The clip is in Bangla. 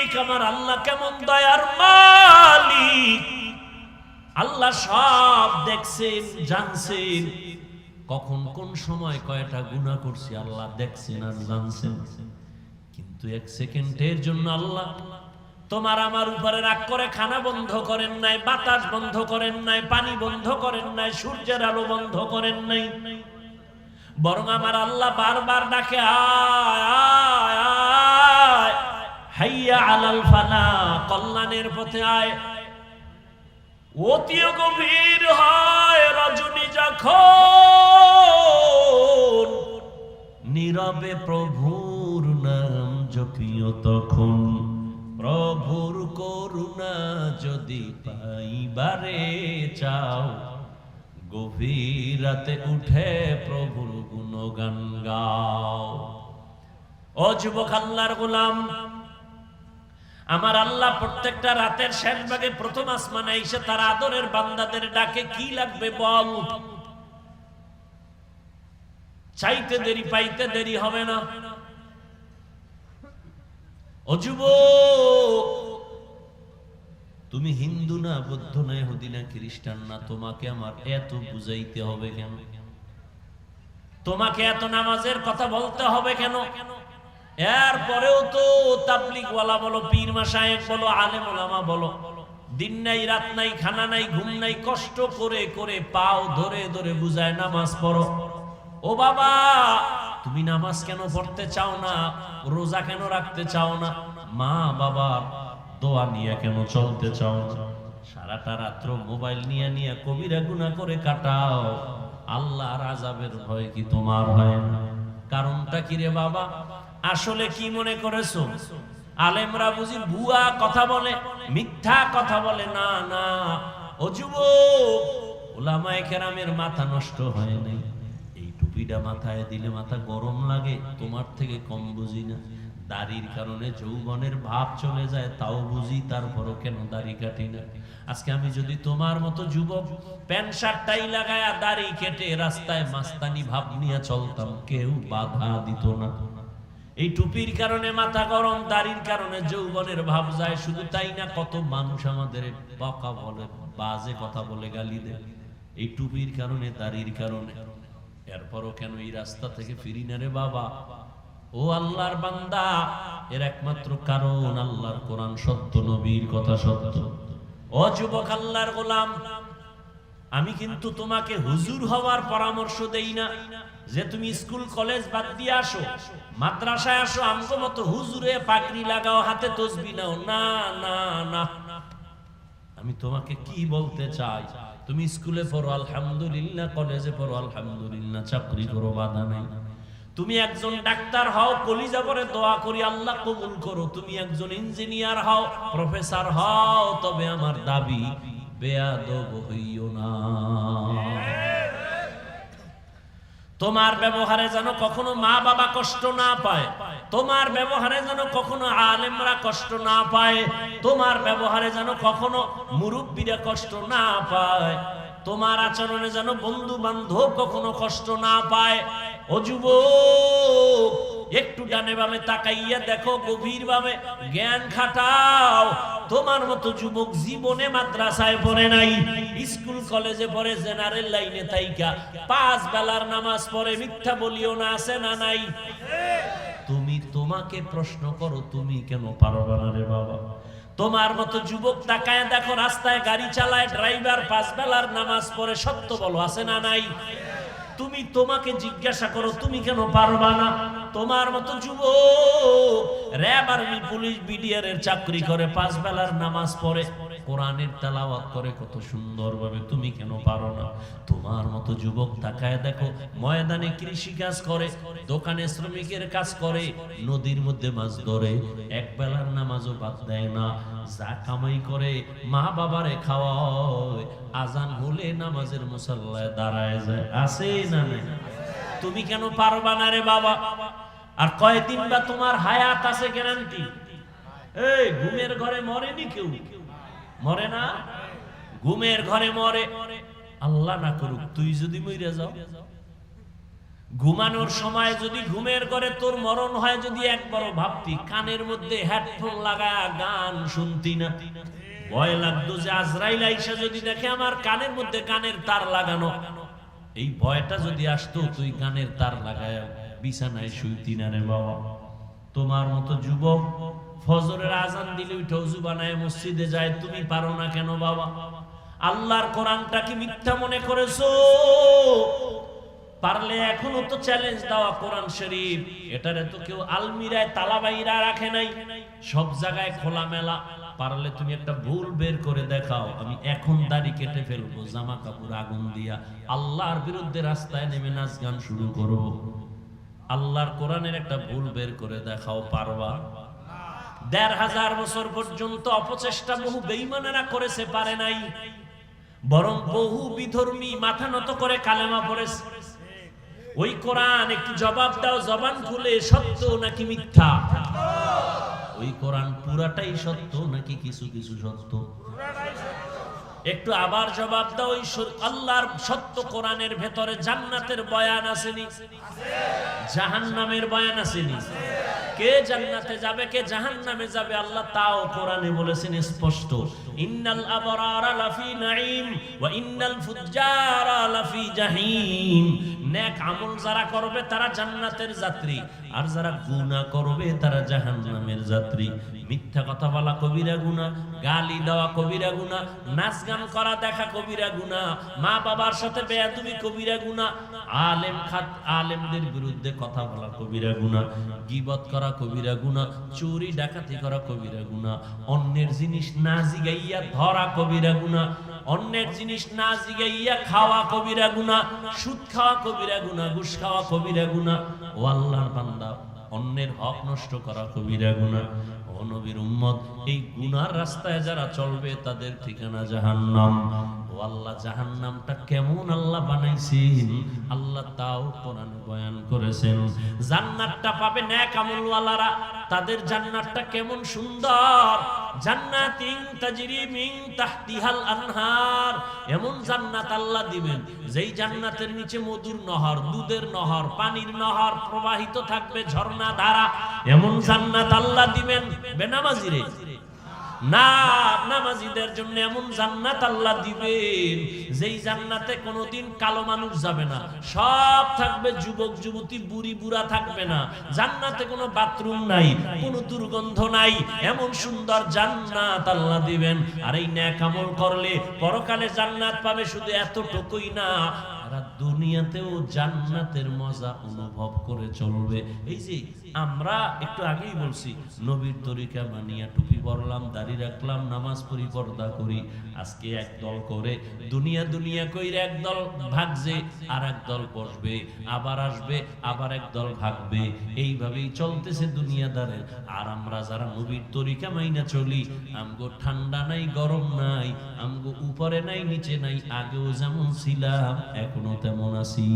মালিক, আমার আল্লাহ কেমন দয়ার মালিক। আল্লাহ সব দেখছেন, জানছেন, কখন কোন সময় কয়টা গুনাহ করছি আল্লাহ দেখছেন আর জানছেন। কিন্তু এক সেকেন্ডের জন্য আল্লাহ তোমার আমার উপরে রাগ করে খানা বন্ধ করেন নাই, বাতাস বন্ধ করেন নাই, পানি বন্ধ করেন নাই, সূর্যের আলো বন্ধ করেন নাই। বরং আমার আল্লাহ বারবার ডাকে, আয় আয় আয়, হাইয়া আলাল ফানা, কল্যাণের পথে আয়। অতি গভীর হয় রজনী যখন, নীরবে প্রভুর নাম জপিও তখন। প্রভুর করুণা যদি পাইবারে চাও, গভীর রাতে উঠে প্রভুর গুণগান গাও। ও যুবক আল্লাহর গোলাম, আমার আল্লাহ প্রত্যেকটা রাতের শেষ ভাগে প্রথম আসমানে এসে তার আদরের বান্দাদের ডাকে, কি লাগবে বল। চাইতে দেরি পাইতে দেরি হবে না। ও যুবক, তুমি হিন্দু না, বৌদ্ধ না, ইহুদি না, খ্রিস্টান না, তোমাকে আমার এত বুঝাইতে হবে কেন? তোমাকে এত নামাজের কথা বলতে হবে কেন? এরপরেও তো তাবলীগ ওয়ালা বলো, পীর মাশায়েখ বলো, আলেম ওলামা বলো, দিন নাই রাত নাই, খানা নাই ঘুম নাই, কষ্ট করে করে পাও ধরে ধরে বুঝায় নামাজ পড়ো। ও বাবা, তুমি নামাজ কেন পড়তে চাও না? রোজা কেন রাখতে চাও না? মা বাবার দোয়া নিয়ে কেন চলতে চাও না? সারাটা রাত্র মোবাইল নিয়ে নিয়ে কবিরা গুনাহ করে কাটাও। আল্লাহর আযাবের ভয় কি তোমার হয় না? কারণটা কি রে বাবা? আসলে কি মনে করেছো আলেমরা বুঝি ভুয়া কথা বলে, মিথ্যা কথা বলে? না না, ও যুবক, উলামায়ে কেরামের মাথা নষ্ট হয় নাই। এই টুপিটা মাথায় দিলে মাথা গরম লাগে, তোমার থেকে কম বুঝি না। দাড়ির কারণে যৌবনের ভাব চলে যায়, তাও বুঝি, তারপরও কেন দাড়ি কাটি না? আজকে আমি যদি তোমার মতো যুবক প্যান্ট শার্ট টাই লাগায়া দাড়ি কেটে রাস্তায় মাস্তানি ভাব নিয়ে চলতাম, কেউ বাধা দিত না। এই টুপির কারণে মাথা গরম, দাড়ির কারণে যৌবনের ভাব যায়। শুধু তাই না, কত মানুষ আমাদের বকা বলে, বাজে কথা বলে, গালি দেয় এই টুপির কারণে, দাড়ির কারণে। এরপরও কেন এই রাস্তা থেকে ফিরি না রে বাবা? ও আল্লাহর বান্দা, এর একমাত্র কারণ আল্লাহর কোরআন সত্য, নবীর কথা সত্য। ও যুবক আল্লাহর গোলাম, আমি কিন্তু তোমাকে হুজুর হওয়ার পরামর্শ দেই না যে তুমি স্কুল কলেজ বাদ দিয়ে আসো, মাদ্রাসায় আসো, আমগো মতো হুজুরে পাগড়ি লাগাও, হাতে তসবিহ নাও। না না না, আমি তোমাকে কি বলতে চাই, তুমি স্কুলে পড়ো আলহামদুলিল্লাহ, কলেজে পড়ো আলহামদুলিল্লাহ, চাকরি করো, বাধা নাই। তুমি একজন ডাক্তার হও, কলিজা ভরে দোয়া করি আল্লাহ কবুল করো। তুমি একজন ইঞ্জিনিয়ার হও, প্রফেসর হও, তবে আমার দাবি বেয়াদব হইও না। তোমার ব্যবহারে যেন কখনো মা বাবা কষ্ট না পায়, তোমার ব্যবহারে যেন কখনো আলেমরা কষ্ট না পায়, তোমার ব্যবহারে যেন কখনো মুরব্বীরা কষ্ট না পায়, তোমার আচরণে যেন বন্ধু বান্ধব কখনো কষ্ট না পায়। ও যুবক, একটু ডানে বামে তাকাইয়া দেখো, গভীর ভাবে জ্ঞান খাটাও। তোমার মতো যুবক জীবনে মাদ্রাসায় পড়ে নাই, স্কুল কলেজে পড়ে, জেনারেল লাইনে থাইকা 5 বেলার নামাজ পড়ে, মিথ্যা বলিও না, আছে না নাই? তুমি তোমাকে প্রশ্ন করো, তুমি কেন পারবা না রে বাবা? তোমার মতো যুবক তাকায় দেখো, রাস্তায় গাড়ি চালায়, ড্রাইভার 5 বেলার নামাজ পড়ে, সত্য বলো, আছে না নাই? তুমি তোমাকে জিজ্ঞাসা করো, তুমি কেন পারবা না? তোমার মতো যুবক র‍্যাব, আর্মি, পুলিশ, বিডিআর এর চাকরি করে, 5 বেলার নামাজ পড়ে, কোরআনের তেলাওয়াত করে কত সুন্দরভাবে, তুমি কেন পারো না? তোমার মতো যুবক তাকায় দেখো, ময়দানে কৃষি কাজ করে, দোকানে শ্রমিকের কাজ করে, নদীর মধ্যে মাছ ধরে, 1 বেলার নামাজও বাদ দেয় না, যা কামাই করে মা বাবারে খাওয়ায়, আজান হলে নামাজের মুসাল্লায় দাঁড়ায় যায়, আছে না নাই? তুমি কেন পারবা না রে বাবা? আর কয়দিন বা তোমার হায়াত আছে গ্যারান্টি? এই ঘুমের ঘরে মরেনি কেউ, মরে না, ঘুমের ঘরে মরে। আল্লাহ না করুক তুই যদি মইরা যাও, ঘুমানোর সময় যদি ঘুমের ঘরে তোর মরণ হয়, যদি একবারও ভাবতি কানের মধ্যে হেডফোন লাগায় গান শুনতি না? ভয় লাগতো যে আজরাইল আইসা যদি দেখে আমার কানের মধ্যে কানের তার লাগানো, এই ভয়টা যদি আসতো তুই কানের তার লাগায় বিছানায় শুইতি না রে বাবা। তোমার মতো যুবক ফজরের আজান দিলে উঠে ওযু বানায় মসজিদে যায়, তুমি পারো না কেন বাবা? আল্লাহর কোরআনটা কি মিথ্যা মনে করেছো? পারলে এখনো তো চ্যালেঞ্জ দাও, কোরআন শরীফ এটারে তো কেউ আলমিরায় তালা বাইরা রাখে নাই, সব জায়গায় খোলা মেলা। পারলে তুমি একটা ভুল বের করে দেখাও, আমি এখন দাড়ি কেটে ফেলবো, জামা কাপড় আগুন দিয়া আল্লাহর বিরুদ্ধে রাস্তায় নেমে নাচ গান শুরু করব। আল্লাহর কোরআনের একটা ভুল বের করে দেখাও, পারবা? ১৫০০ বছর পর্যন্ত অপচেষ্টা বহু বেঈমানেরা করেছে, পারে নাই। বরং বহু বিধর্মী মাথা নত করে কালেমা পড়েছে। ওই কোরআন একটু জবাব দাও, জবান খুলে, সত্য নাকি মিথ্যা? ওই কোরআন পুরাটাই সত্য নাকি কিছু কিছু সত্য? একটু আবার জবাব দাও, ওই আল্লাহর সত্য কোরআনের ভেতরে জান্নাতের বয়ান আসেনি? জাহান্নামের বয়ান আসেনি? কে জান্নাতে যাবে কে জাহান্নামে যাবে আল্লাহ তাও কোরআনে বলেছেন স্পষ্ট। ইন্নাল আবরারা লাফি নাঈম ওয়া ইন্নাল ফুজ্জারা লাফি জাহিম। নেক আমল যারা করবে তারা জান্নাতের যাত্রী, আর যারা গুনাহ করবে তারা জাহান্নামের যাত্রী। মিথ্যা কথা বলা কবিরা গুনাহ, গালি দেওয়া কবিরা গুনাহ, নাচ গান করা দেখা কবিরা গুনাহ, মা বাবার সাথে বেয়াদবি কবিরা গুনাহ, আলেমদের বিরুদ্ধে কথা বলা কবিরা গুনাহ, গীবত করা কবিরা গুনাহ, চুরি ডাকাতি করা কবিরা গুনাহ, অন্যের জিনিস না জিগাইয়া ধরা কবিরা গুনাহ, অন্যের জিনিস না জিগাইয়া খাওয়া কবিরা গুনাহ, সুদ খাওয়া কবিরা গুনাহ, ঘুষ খাওয়া কবিরা গুনাহ। ও আল্লাহর বান্দা, অন্যের হক নষ্ট করা কবিরা গুনাহ। ও নবীর উম্মত, এই গুনার রাস্তায় যারা চলবে তাদের ঠিকানা জাহান্নাম। ও আল্লাহ, জাহান্নামটা কেমন আল্লাহ বানাইছেন আল্লাহ তাও কোরআনে বয়ান করেছেন। জান্নাতটা পাবে নেক আমলওয়ালারা, তাদের জান্নাতটা কেমন সুন্দর। জান্নাতিন তাজরি মিন তাহতিহাল আনহার, এমন জান্নাত আল্লাহ দিবেন যেই জান্নাতের নিচে মধুর নহর, দুধের নহর, পানির নহর প্রবাহিত থাকবে, ঝর্ণা ধারা। এমন জান্নাত আল্লাহ দিবেন বেনামাজিরে না, নামাজীদের জন্য এমন জান্নাত আল্লাহ দিবেন যেই জান্নাতে কোনোদিন কালো মানুষ যাবে না, সব থাকবে যুবক যুবতী, বুড়ি বুড়া থাকবে না। জান্নাতে কোনো বাথরুম নাই, কোনো দুর্গন্ধ নাই, এমন সুন্দর জান্নাত আল্লাহ দিবেন। আর এই নেক আমল করলে পরকালে জান্নাত পাবে, শুধু এতটুকুই না, দুনিয়াতেও জান্নাতের মজা অনুভব করে চলবে। এই যে আমরা একটু আগেই বলছি, নবীর তরিকা মানিয়া টুপি পরলাম, দাড়ি রাখলাম, নামাজ পড়ি, পর্দা করি। আজকে একদল করে দুনিয়া দুনিয়া কইরে একদল ভাগছে, আর একদল বসবে, আবার আসবে, আবার একদল ভাগবে। এইভাবেই চলতেছে দুনিয়াদারে। আর আমরা যারা নবীর তরিকা মাইনা চলি, আমগো ঠান্ডা নাই, গরম নাই, আমগো উপরে নাই, নিচে নাই, আগেও যেমন ছিলাম এখনো তেমন আছি।